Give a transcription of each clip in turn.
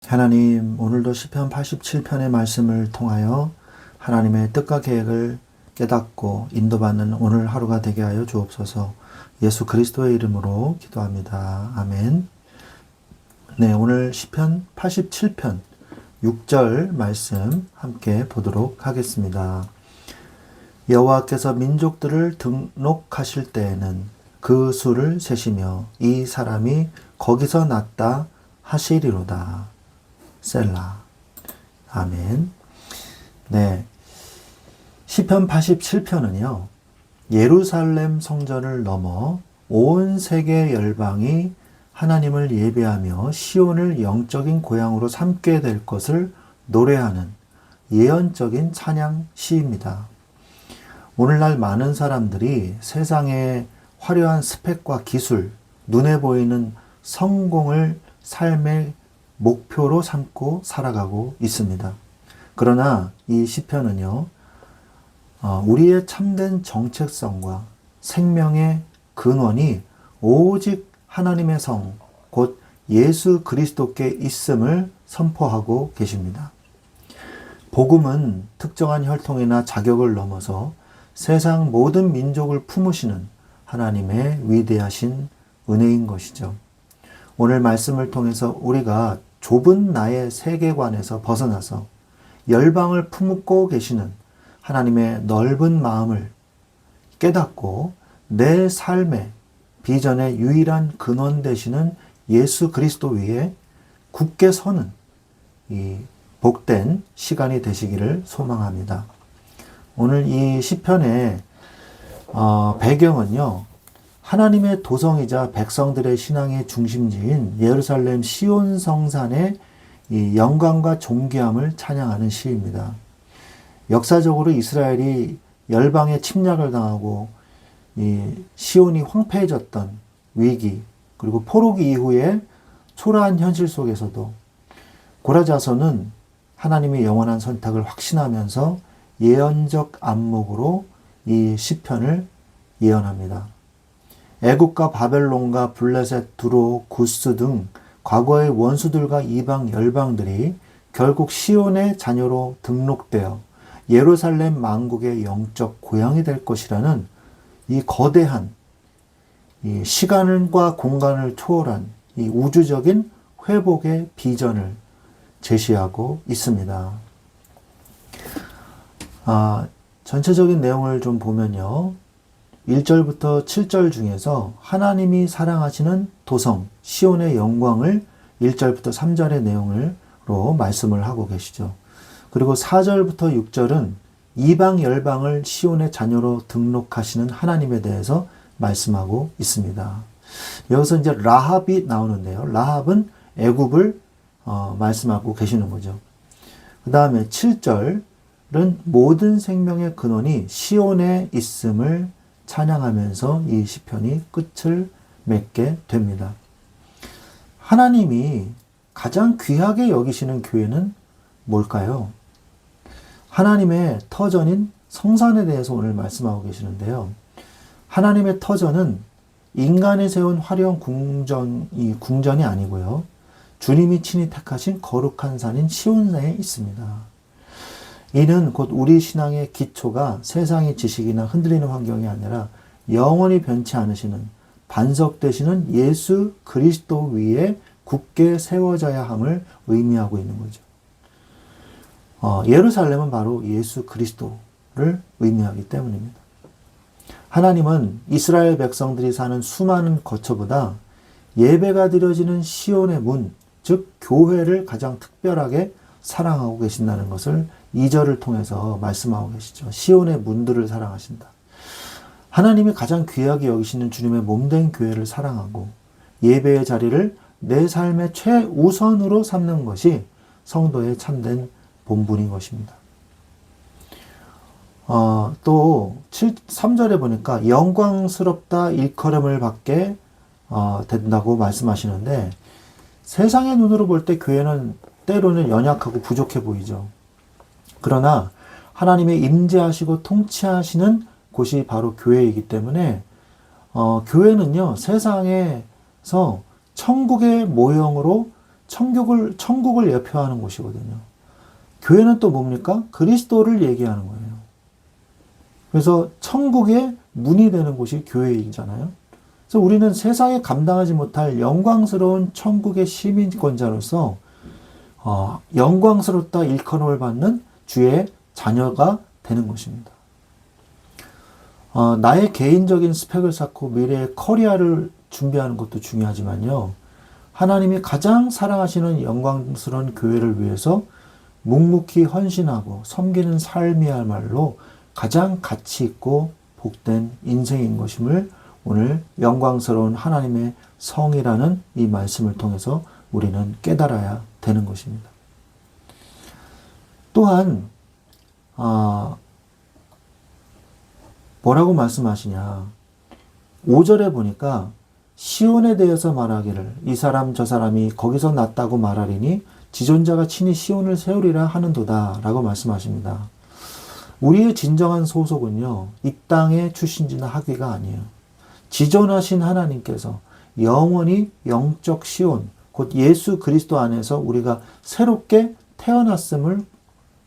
하나님, 오늘도 시편 87편의 말씀을 통하여 하나님의 뜻과 계획을 깨닫고 인도받는 오늘 하루가 되게 하여 주옵소서. 예수 그리스도의 이름으로 기도합니다. 아멘. 네, 오늘 시편 87편 6절 말씀 함께 보도록 하겠습니다. 여호와께서 민족들을 등록하실 때에는 그 수를 세시며 이 사람이 거기서 났다 하시리로다. 셀라. 아멘. 네. 시편 87편은요, 예루살렘 성전을 넘어 온 세계 열방이 하나님을 예배하며 시온을 영적인 고향으로 삼게 될 것을 노래하는 예언적인 찬양 시입니다. 오늘날 많은 사람들이 세상의 화려한 스펙과 기술, 눈에 보이는 성공을 삶의 목표로 삼고 살아가고 있습니다. 그러나 이 시편은요, 우리의 참된 정체성과 생명의 근원이 오직 하나님의 성, 곧 예수 그리스도께 있음을 선포하고 계십니다. 복음은 특정한 혈통이나 자격을 넘어서 세상 모든 민족을 품으시는 하나님의 위대하신 은혜인 것이죠. 오늘 말씀을 통해서 우리가 좁은 나의 세계관에서 벗어나서 열방을 품고 계시는 하나님의 넓은 마음을 깨닫고 내 삶의 비전의 유일한 근원 되시는 예수 그리스도 위에 굳게 서는 이 복된 시간이 되시기를 소망합니다. 오늘 이 시편의 배경은요, 하나님의 도성이자 백성들의 신앙의 중심지인 예루살렘 시온 성산의 이 영광과 존귀함을 찬양하는 시입니다. 역사적으로 이스라엘이 열방의 침략을 당하고 이 시온이 황폐해졌던 위기, 그리고 포로기 이후의 초라한 현실 속에서도 고라자서는 하나님의 영원한 선택을 확신하면서 예언적 안목으로 이 시편을 예언합니다. 애국과 바벨론과 블레셋, 두로, 구스 등 과거의 원수들과 이방 열방들이 결국 시온의 자녀로 등록되어 예루살렘 만국의 영적 고향이 될 것이라는 이 거대한 이 시간과 공간을 초월한 이 우주적인 회복의 비전을 제시하고 있습니다. 전체적인 내용을 좀 보면요, 1절부터 7절 중에서 하나님이 사랑하시는 도성 시온의 영광을 1절부터 3절의 내용으로 말씀을 하고 계시죠. 그리고 4절부터 6절은 이방 열방을 시온의 자녀로 등록하시는 하나님에 대해서 말씀하고 있습니다. 여기서 이제 라합이 나오는데요. 라합은 애굽을 말씀하고 계시는 거죠. 그 다음에 7절은 모든 생명의 근원이 시온에 있음을 찬양하면서 이 시편이 끝을 맺게 됩니다. 하나님이 가장 귀하게 여기시는 교회는 뭘까요? 하나님의 터전인 성산에 대해서 오늘 말씀하고 계시는데요. 하나님의 터전은 인간이 세운 화려한 궁전이 아니고요, 주님이 친히 택하신 거룩한 산인 시온에 있습니다. 이는 곧 우리 신앙의 기초가 세상의 지식이나 흔들리는 환경이 아니라 영원히 변치 않으시는 반석 되시는 예수 그리스도 위에 굳게 세워져야 함을 의미하고 있는 거죠. 예루살렘은 바로 예수 그리스도를 의미하기 때문입니다. 하나님은 이스라엘 백성들이 사는 수많은 거처보다 예배가 드려지는 시온의 문, 즉 교회를 가장 특별하게 사랑하고 계신다는 것을 2절을 통해서 말씀하고 계시죠. 시온의 문들을 사랑하신다. 하나님이 가장 귀하게 여기시는 주님의 몸된 교회를 사랑하고 예배의 자리를 내 삶의 최우선으로 삼는 것이 성도의 참된 본분인 것입니다. 또 3절에 보니까 영광스럽다 일컬음을 받게 된다고 말씀하시는데, 세상의 눈으로 볼 때 교회는 때로는 연약하고 부족해 보이죠. 그러나 하나님의 임재하시고 통치하시는 곳이 바로 교회이기 때문에 교회는요, 세상에서 천국의 모형으로 천국을 예표하는 곳이거든요. 교회는 또 뭡니까? 그리스도를 얘기하는 거예요. 그래서 천국의 문이 되는 곳이 교회이잖아요. 그래서 우리는 세상에 감당하지 못할 영광스러운 천국의 시민권자로서 영광스럽다 일컬음을 받는 주의 자녀가 되는 것입니다. 나의 개인적인 스펙을 쌓고 미래의 커리어를 준비하는 것도 중요하지만요. 하나님이 가장 사랑하시는 영광스러운 교회를 위해서 묵묵히 헌신하고 섬기는 삶이야말로 가장 가치 있고 복된 인생인 것임을 오늘 영광스러운 하나님의 성이라는 이 말씀을 통해서 우리는 깨달아야 되는 것입니다. 또한 뭐라고 말씀하시냐. 5절에 보니까 시온에 대해서 말하기를 이 사람 저 사람이 거기서 났다고 말하리니 지존자가 친히 시온을 세우리라 하는도다 라고 말씀하십니다. 우리의 진정한 소속은요, 이 땅의 출신지나 학위가 아니에요. 지존하신 하나님께서 영원히 영적 시온, 곧 예수 그리스도 안에서 우리가 새롭게 태어났음을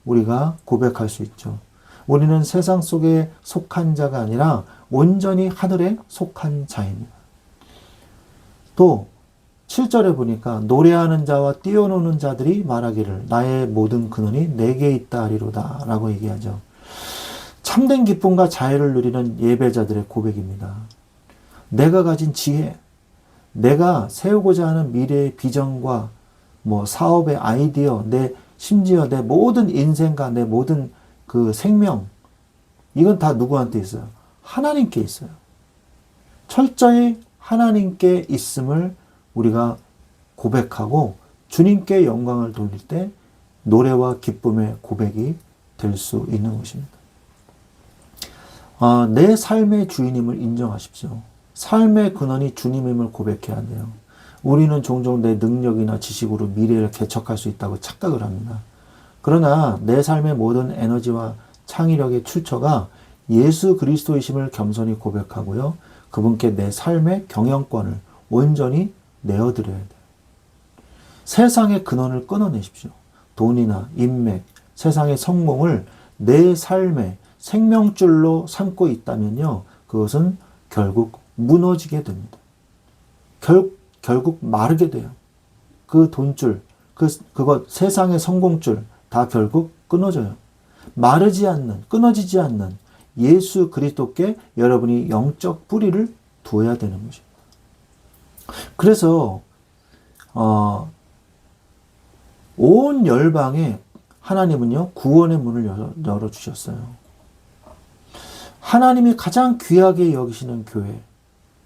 우리가 고백할 수 있죠. 우리는 세상 속에 속한 자가 아니라 온전히 하늘에 속한 자입니다. 또 7절에 보니까 노래하는 자와 뛰어노는 자들이 말하기를 나의 모든 근원이 내게 있다 하리로다 라고 얘기하죠. 참된 기쁨과 자유를 누리는 예배자들의 고백입니다. 내가 가진 지혜, 내가 세우고자 하는 미래의 비전과 사업의 아이디어, 심지어 내 모든 인생과 내 모든 그 생명, 이건 다 누구한테 있어요? 하나님께 있어요. 철저히 하나님께 있음을 우리가 고백하고 주님께 영광을 돌릴 때 노래와 기쁨의 고백이 될 수 있는 것입니다. 내 삶의 주인임을 인정하십시오. 삶의 근원이 주님임을 고백해야 돼요. 우리는 종종 내 능력이나 지식으로 미래를 개척할 수 있다고 착각을 합니다. 그러나 내 삶의 모든 에너지와 창의력의 출처가 예수 그리스도이심을 겸손히 고백하고요. 그분께 내 삶의 경영권을 온전히 내어드려야 돼요. 세상의 근원을 끊어내십시오. 돈이나 인맥, 세상의 성공을 내 삶의 생명줄로 삼고 있다면요. 그것은 결국 무너지게 됩니다. 결국 마르게 돼요. 그 돈줄, 그것 세상의 성공줄 다 결국 끊어져요. 끊어지지 않는 예수 그리스도께 여러분이 영적 뿌리를 두어야 되는 것입니다. 그래서 온 열방에 하나님은요 구원의 문을 열어주셨어요. 하나님이 가장 귀하게 여기시는 교회,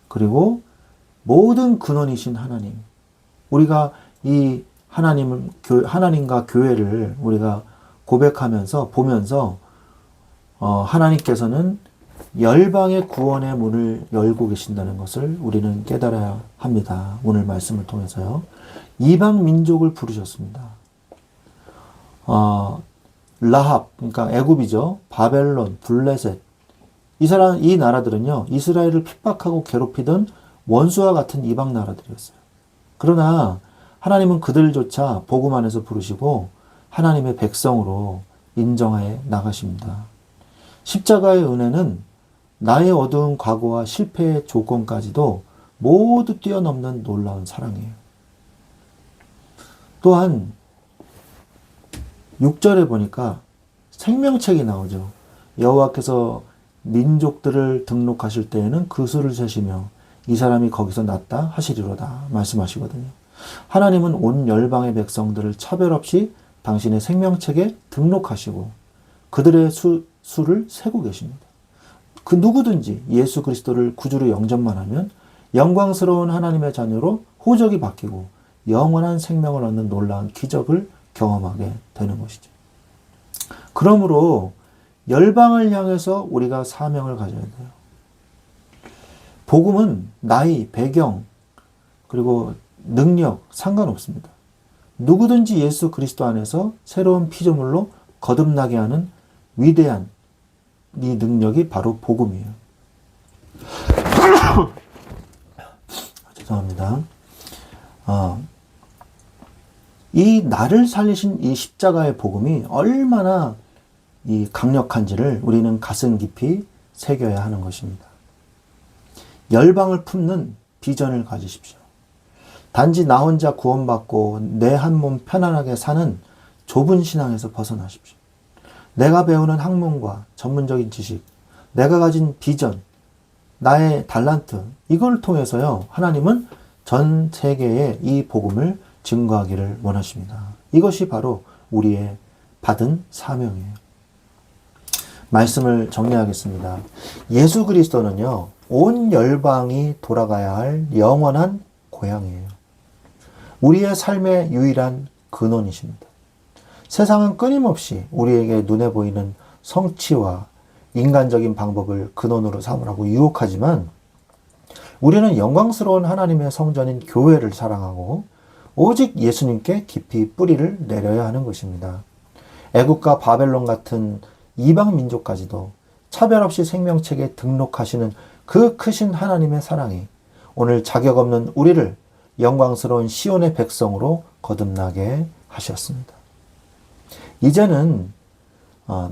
그리고 모든 근원이신 하나님, 우리가 이 하나님과 교회를 우리가 고백하면서 보면서 하나님께서는 열방의 구원의 문을 열고 계신다는 것을 우리는 깨달아야 합니다. 오늘 말씀을 통해서요. 이방 민족을 부르셨습니다. 라합, 그러니까 애굽이죠. 바벨론, 블레셋. 이 나라들은요, 이스라엘을 핍박하고 괴롭히던 원수와 같은 이방 나라들이었어요. 그러나 하나님은 그들조차 복음 안에서 부르시고 하나님의 백성으로 인정하여 나가십니다. 십자가의 은혜는 나의 어두운 과거와 실패의 조건까지도 모두 뛰어넘는 놀라운 사랑이에요. 또한 6절에 보니까 생명책이 나오죠. 여호와께서 민족들을 등록하실 때에는 그 수를 세시며 이 사람이 거기서 났다 하시리로다 말씀하시거든요. 하나님은 온 열방의 백성들을 차별 없이 당신의 생명책에 등록하시고 그들의 수를 세고 계십니다. 그 누구든지 예수 그리스도를 구주로 영접만 하면 영광스러운 하나님의 자녀로 호적이 바뀌고 영원한 생명을 얻는 놀라운 기적을 경험하게 되는 것이죠. 그러므로 열방을 향해서 우리가 사명을 가져야 돼요. 복음은 나이, 배경, 그리고 능력 상관없습니다. 누구든지 예수 그리스도 안에서 새로운 피조물로 거듭나게 하는 위대한 이 능력이 바로 복음이에요. 죄송합니다. 이 나를 살리신 이 십자가의 복음이 얼마나 이 강력한지를 우리는 가슴 깊이 새겨야 하는 것입니다. 열방을 품는 비전을 가지십시오. 단지 나 혼자 구원받고 내 한 몸 편안하게 사는 좁은 신앙에서 벗어나십시오. 내가 배우는 학문과 전문적인 지식, 내가 가진 비전, 나의 달란트, 이걸 통해서요, 하나님은 전 세계에 이 복음을 증거하기를 원하십니다. 이것이 바로 우리의 받은 사명이에요. 말씀을 정리하겠습니다. 예수 그리스도는요, 온 열방이 돌아가야 할 영원한 고향이에요. 우리의 삶의 유일한 근원이십니다. 세상은 끊임없이 우리에게 눈에 보이는 성취와 인간적인 방법을 근원으로 삼으라고 유혹하지만 우리는 영광스러운 하나님의 성전인 교회를 사랑하고 오직 예수님께 깊이 뿌리를 내려야 하는 것입니다. 애국과 바벨론 같은 이방 민족까지도 차별 없이 생명책에 등록하시는 그 크신 하나님의 사랑이 오늘 자격 없는 우리를 영광스러운 시온의 백성으로 거듭나게 하셨습니다. 이제는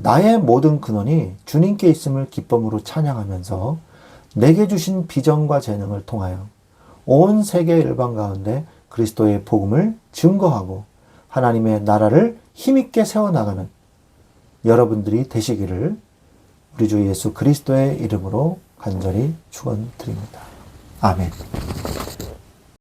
나의 모든 근원이 주님께 있음을 기쁨으로 찬양하면서 내게 주신 비전과 재능을 통하여 온 세계 열방 가운데 그리스도의 복음을 증거하고 하나님의 나라를 힘있게 세워나가는 여러분들이 되시기를 우리 주 예수 그리스도의 이름으로 간절히 축원드립니다. 아멘.